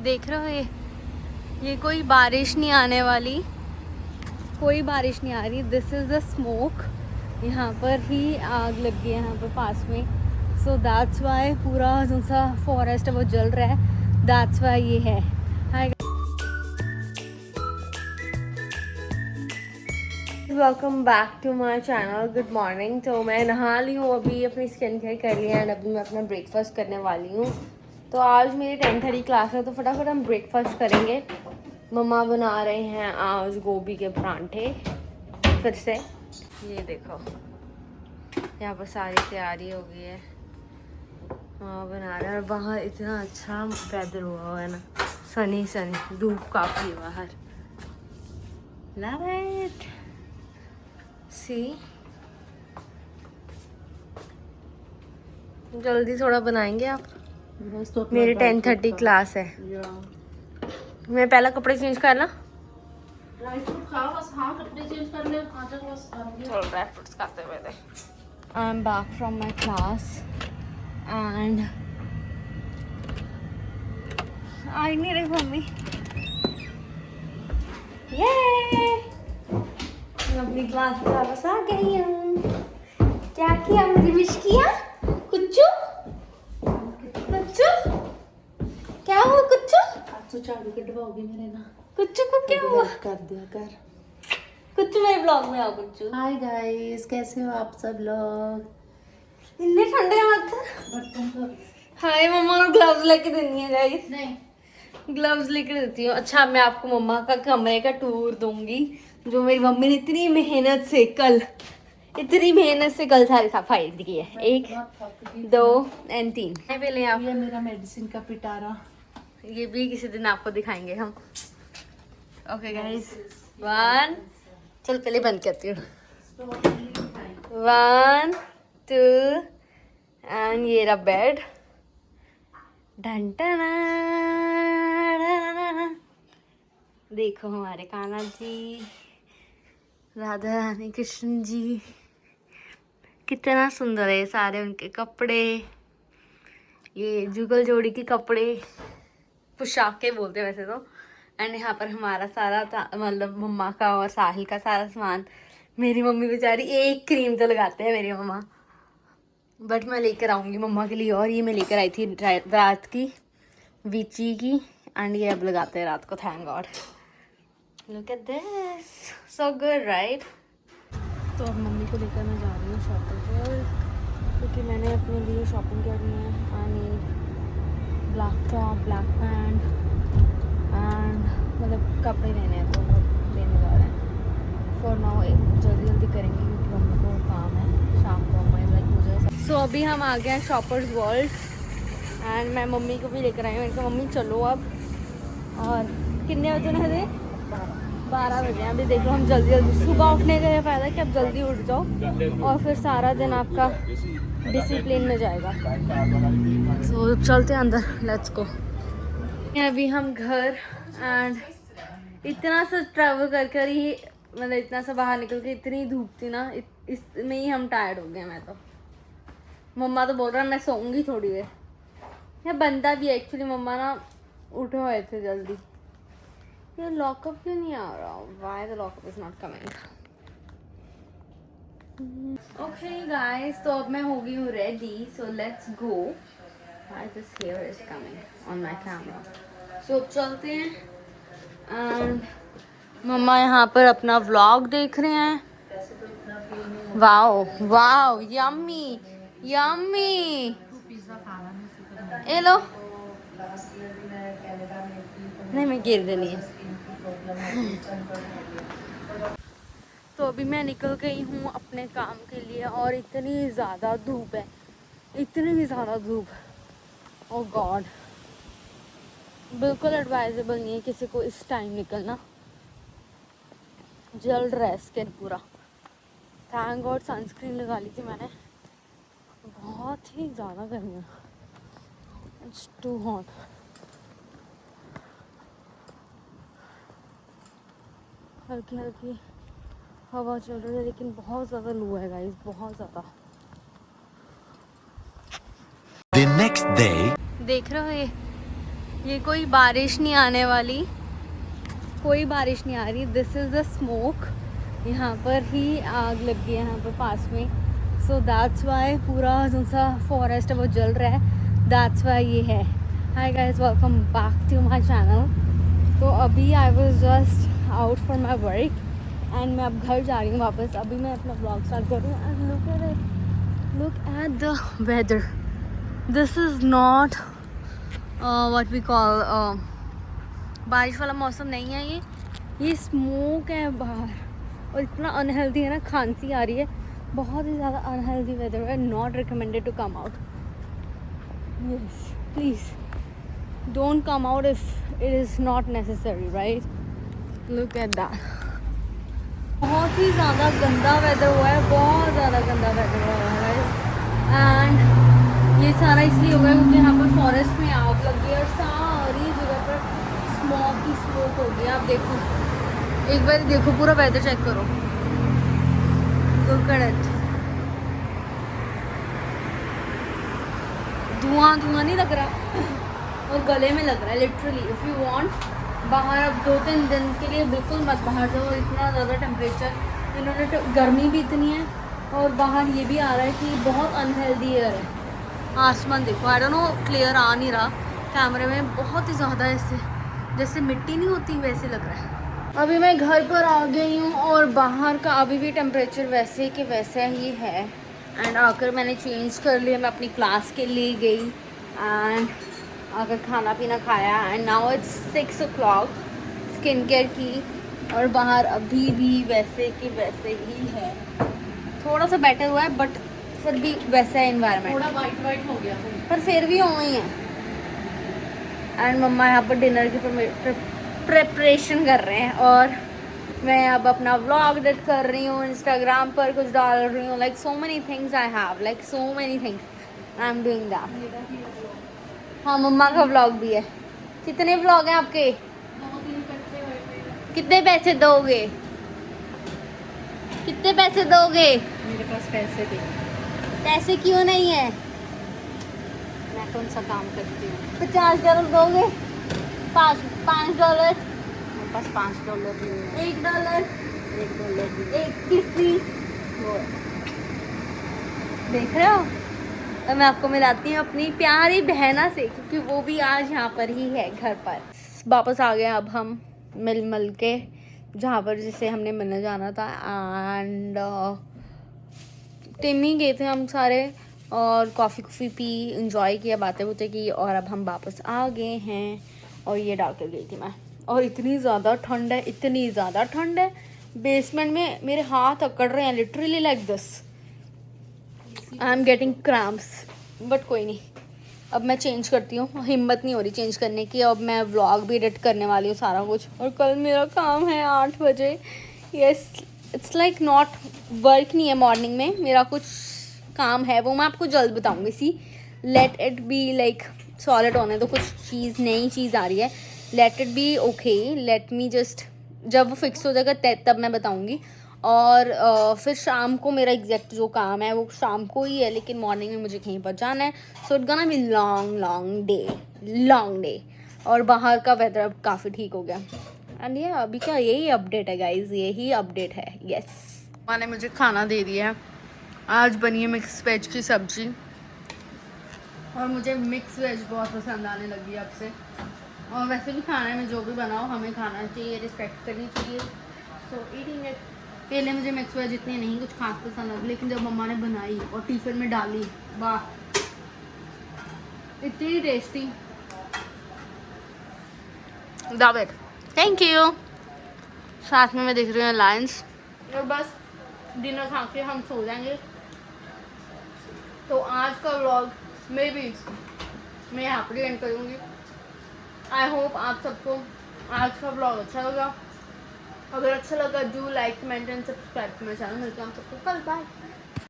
देख रहे हो ये कोई बारिश नहीं आने वाली, कोई बारिश नहीं आ रही। This is the smoke. यहाँ पर ही आग लगी है यहाँ पर पास में। सो दैट्स वाई पूरा जो सा फॉरेस्ट है वो जल रहा है। दैट्स वाई ये है। Hi, welcome back to my channel. Good morning. तो मैं नहा ली हूँ अभी, अपनी स्किन केयर कर लिया एंड अभी मैं अपना ब्रेकफास्ट करने वाली हूँ। तो आज मेरी 10:30 क्लास है तो फटाफट हम ब्रेकफास्ट करेंगे। मम्मा बना रहे हैं आज गोभी के परांठे फिर से। ये देखो यहाँ पर सारी तैयारी हो गई है, हाँ बना रहे हैं। और बाहर इतना अच्छा वेदर हुआ है ना, सनी सनी, धूप काफ़ी है बाहर। Love it. सी जल्दी थोड़ा बनाएंगे आप। मेरी 10:30 क्लास है। मैं पहला कपड़े चेंज करना, चलो ड्राई फ्रूट्स खाते हुए। I am back from my class and I नहीं रही मम्मी। ये अपनी क्लास में वापस आ गई हूँ। क्या किया, मुझे विश किया? कुच्चू कुच्चू क्या हुआ? कुच्चू तो झाड़ू कटवाओगी मेरे ना? कुच्चू को क्या हुआ? कर दिया कर। कुच्चू मेरे ब्लॉग में आओ। कुच्चू हाय गाइस, कैसे हो आप सब लोग? इतने ठंडे मत। हाय, मम्मा को ग्लव्स लेके देनी है गाइस। नहीं, ग्लव्स लेके देती हूँ। अच्छा, मैं आपको मम्मा का कमरे का टूर दूंगी जो मेरी मम्मी ने इतनी मेहनत से कल सारी सफाई की है। 1 2 और 3 पहले आप। ये मेरा मेडिसिन का पिटारा, ये भी किसी दिन आपको दिखाएंगे हम। ओके गाइस, 1 चल पहले बंद करती हूँ। 1 2 एंड ये रहा बेड। ढंटना देखो हमारे कान्हा जी, राधा रानी, कृष्ण जी, कितना सुंदर है। सारे उनके कपड़े, ये जुगल जोड़ी के कपड़े, पोशाकें बोलते हैं वैसे तो। एंड यहाँ पर हमारा सारा मतलब मम्मा का और साहिल का सारा सामान। मेरी मम्मी बेचारी एक क्रीम तो लगाते हैं मेरी मम्मा, बट मैं लेकर आऊँगी मम्मा के लिए। और ये मैं लेकर आई थी रात की वीची की, एंड ये अब लगाते हैं रात को। Thank God. Look at this, so good right. तो अब मम्मी को लेकर मैं जा रही हूँ शॉपिंग पर, क्योंकि मैंने अपने लिए शॉपिंग करनी है। I need black top, black pant and मतलब कपड़े लेने हैं तो वो लेने जा रहे हैं। फॉर नाउ जल्दी जल्दी करेंगे क्योंकि मम्मी को काम है शाम को। हमारे लाइक मुझे सो अभी हम आ गए हैं शॉपर्स वर्ल्ड एंड मैं मम्मी को भी लेकर आई हूँ। इनका मम्मी चलो अब। और कितने बजे ना थे? 12 बजे। अभी देख लो, हम जल्दी जल्दी सुबह उठने का ये फायदा है कि आप जल्दी उठ जाओ और फिर सारा दिन आपका डिसिप्लिन में जाएगा। तो चलते हैं अंदर, लेट्स गो। अभी हम घर एंड इतना सा ट्रैवल कर कर ही मतलब इतना सा बाहर निकल के इतनी धूप थी ना, इसमें ही हम टायर्ड हो गए। मैं तो मम्मा तो बोल रहा है मैं सोऊंगी थोड़ी देर। यह बनता भी है एक्चुअली, मम्मा ना उठे हुए थे जल्दी। ये लॉकअप क्यों नहीं आ रहा? Why the lockup is not coming? Okay guys, तो अब मैं हो गई हूँ ready, so let's go. Why this hair is coming on my camera? So चलते हैं। एंड मम्मा यहाँ पर अपना व्लॉग देख रहे हैं। Wow wow, yummy yummy. ये लो, नहीं मैं गिर देनी है। तो अभी मैं निकल गई हूँ अपने काम के लिए और इतनी ज़्यादा धूप है, इतनी ज़्यादा धूप। ओह गॉड, बिल्कुल एडवाइजेबल नहीं है किसी को इस टाइम निकलना। जल रहा है स्किन पूरा। थैंक गॉड सनस्क्रीन लगा ली थी मैंने। बहुत ही ज़्यादा गर्मी है, इट्स टू हॉट। हल्की हल्की हवा चल रही है लेकिन बहुत ज़्यादा लू है गाइस, बहुत ज़्यादा। The next day. देख रहे हो ये कोई बारिश नहीं आने वाली, कोई बारिश नहीं आ रही। This is the smoke. यहाँ पर ही आग लग गई है यहाँ पर पास में, सो दैट्स वाई पूरा जो सा फॉरेस्ट है वो जल रहा है, दैट्स वाई ये है। Hi guys, welcome back to my channel. तो अभी I was just out for my work and मैं अब घर जा रही हूँ वापस। अभी मैं अपना ब्लॉग स्टार्ट कर रही हूँ and look at the weather. This is not what we call बारिश वाला मौसम नहीं है ये स्मोक है बाहर और इतना अनहेल्दी है ना, खांसी आ रही है, बहुत ही ज़्यादा अनहेल्दी वेदर है। Not recommended to come out. Yes, please don't come out if it is not necessary, right. Look at that. बहुत ही ज़्यादा गंदा वेदर हुआ है, बहुत ज़्यादा गंदा वेदर हुआ है एंड ये सारा इसलिए हो गया क्योंकि यहाँ पर फॉरेस्ट में आग लग गई और सारी जगह पर स्मोक ही स्मोक हो गया। आप देखो, एक बार देखो, पूरा वेदर चेक करो, लुक एट इट। धुआं नहीं लग रहा और गले में लग रहा है लिटरली। इफ़ यू वांट बाहर अब 2-3 दिन के लिए बिल्कुल मत बाहर जाओ, इतना ज़्यादा टेम्परेचर, इन्होंने गर्मी भी इतनी है और बाहर ये भी आ रहा है कि बहुत अनहेल्दी एयर है। आसमान देखो, आई डोंट नो, क्लियर आ नहीं रहा कैमरे में, बहुत ही ज़्यादा ऐसे जैसे मिट्टी नहीं होती वैसे लग रहा है। अभी मैं घर पर आ गई हूँ और बाहर का अभी भी टेम्परेचर वैसे के वैसा ही है एंड आकर मैंने चेंज कर लिया, मैं अपनी क्लास के लिए गई एंड आकर खाना पीना खाया and now it's 6 o'clock। Skin care की और बाहर अभी भी वैसे के वैसे ही है, थोड़ा सा बेटर हुआ है बट फिर भी वैसा है एनवायरनमेंट, थोड़ा वाइट हो गया पर फिर भी वही है। एंड मम्मा यहाँ पर डिनर की प्रिपरेशन कर रहे हैं और मैं अब अपना व्लॉग एडिट कर रही हूँ, इंस्टाग्राम पर कुछ डाल रही हूँ, like so many things I have, like so many things I am doing that. हाँ, मम्मा का व्लॉग भी है। कितने व्लॉग हैं आपके? कितने पैसे दोगे? कितने पैसे दोगे? मेरे पास पैसे दे। पैसे क्यों नहीं है? मैं कौन सा काम करती हूँ? $50 दोगे? $5? मेरे पास $5 भी नहीं है। $1? $1 भी एक किसी वो देख रहे हो? अब मैं आपको मिलाती हूँ अपनी प्यारी बहना से क्योंकि वो भी आज यहाँ पर ही है घर पर। वापस आ गए अब हम मिल के जहाँ पर जिसे हमने मिलने जाना था एंड टिमी गए थे हम सारे और कॉफ़ी पी, इंजॉय किया, बातें की और अब हम वापस आ गए हैं। और ये डाल कर गई थी मैं और इतनी ज़्यादा ठंड है, इतनी ज़्यादा ठंड है, बेसमेंट में मेरे हाथ अकड़ रहे हैं literally like this, I am getting cramps. But कोई नहीं, अब मैं चेंज करती हूँ, हिम्मत नहीं हो रही चेंज करने की। अब मैं व्लॉग भी एडिट करने वाली हूँ सारा कुछ और कल मेरा काम है 8 बजे। Yes, it's like not work नहीं है, मॉर्निंग में मेरा कुछ काम है, वो मैं आपको जल्द बताऊँगी। See let it be like solid होने तो, कुछ चीज़ नई चीज़ आ रही है, let it be okay, let me just, जब वो फिक्स हो जाएगा तब मैं बताऊँगी। और फिर शाम को मेरा एग्जैक्ट जो काम है वो शाम को ही है, लेकिन मॉर्निंग में मुझे कहीं पर जाना है, so it gonna be long day. और बाहर का वेदर अब काफ़ी ठीक हो गया एंड ये अभी क्या यही अपडेट है गाइज, यही अपडेट है। यस, मैंने मुझे खाना दे दिया है, आज बनी है मिक्स वेज की सब्जी और मुझे मिक्स वेज बहुत पसंद आने लगी अब से। और वैसे भी खाने में जो भी बनाओ हमें खाना चाहिए, रिस्पेक्ट करनी चाहिए, सो ईटिंग इट। पहले मुझे मिक्स वेज इतनी नहीं कुछ खास पसंद आई, लेकिन जब मम्मा ने बनाई और टिफिन में डाली, वाह, इतनी टेस्टी। दावेट, thank you. साथ में मैं देख रही हूँ लायंस और बस डिनर खा के हम सो जाएंगे। तो आज का व्लॉग मे बी मैं यहाँ पर एंड करूँगी। आई होप आप सबको आज का व्लॉग अच्छा लगा। अगर अच्छा लगा do like, comment and subscribe to my channel. मिलते हैं हम सबको कल, बाय।